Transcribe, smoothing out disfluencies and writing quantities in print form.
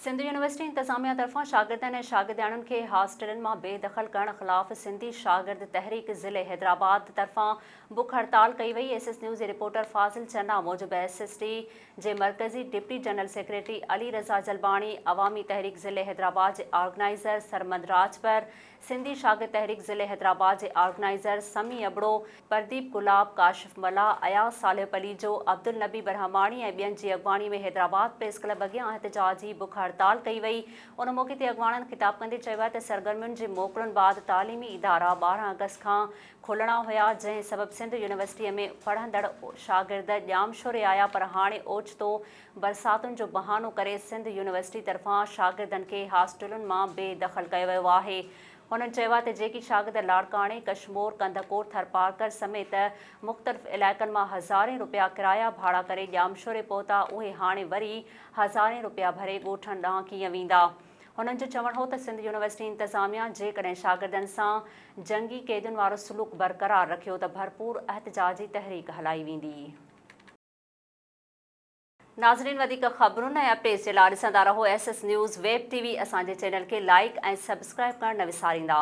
Sindh university इंतजामिया तरफ़ां शागिर्दनि ऐं शागिर्दियाणियुनि खे हॉस्टलनि मां बेदख़ल करण ख़िलाफ़ सिंधी शागिर्द तहरीक ज़िले हैदराबाद तरफ़ां बुख हड़ताल कई वई। एस एस न्यूज़ जे रिपोर्टर फाज़िल चन्ना मूजिबि SST जे मरकज़ी deputy general secretary Ali Raza जलबाणी, अवामी तहरीक ज़िले हैदराबाद जे ऑर्गेनाइज़र सरमद राजपर, सिंधी शागिर्द तहरीक ज़िले हैदराबाद जे ऑर्गेनाइज़र समी अबड़ो, प्रदीप गुलाब, काशिफ मला, अयाज़ सालिह पलीजो, अब्दुल नबी बरहमाणी ऐं ॿियनि जी अॻवानी में हैदराबाद प्रेस क्लब अॻियां एहतिजाजी बुख हड़ताल कई वई। उन मौक़े ते अॻवाननि ख़िताब कंदे चयो आहे त सरगर्मियुनि जे मोकलुनि बाद तालीमी इदारा 12 अगस्त खां खुलणा हुया, जंहिं सबबि सिंध यूनिवर्सिटीअ में पढ़ंदड़ शागिर्द ॼामशोरे आया, पर हाणे ओचितो बरसातुनि जो बहानो करे सिंध यूनिवर्सिटी तरफ़ां शागिर्दनि खे हॉस्टलुनि मां बेदख़ल कयो वियो आहे। हुननि चयो आहे त जेकी शागिर्द लाड़काणे, कशमोर, कंदकोट, थरपारकर समेत मुख़्तलिफ़ इलाइक़नि मां हज़ारें रुपया किराया भाड़ा करे ॼामशोरे पहुता, उहे हाणे वरी हज़ारें रुपया भरे ॻोठनि ॾांहुं कीअं वेंदा। हुननि जो चवणु हो त सिंध यूनिवर्सिटी इंतज़ामिया जेकॾहिं शागिर्दनि सां जंगी क़ैदियुनि वारो सलूक बरक़रार रखियो त भरपूर एहतिजाजी तहरीक हलाई वेंदी। नाज़रीन, वधीक ख़बरुनि ऐं अपडेट्स जे लाइ ॾिसंदा रहो SS न्यूज़ वेब TV। असांजे चैनल खे लाइक ऐं सब्सक्राइब करणु न विसारींदा।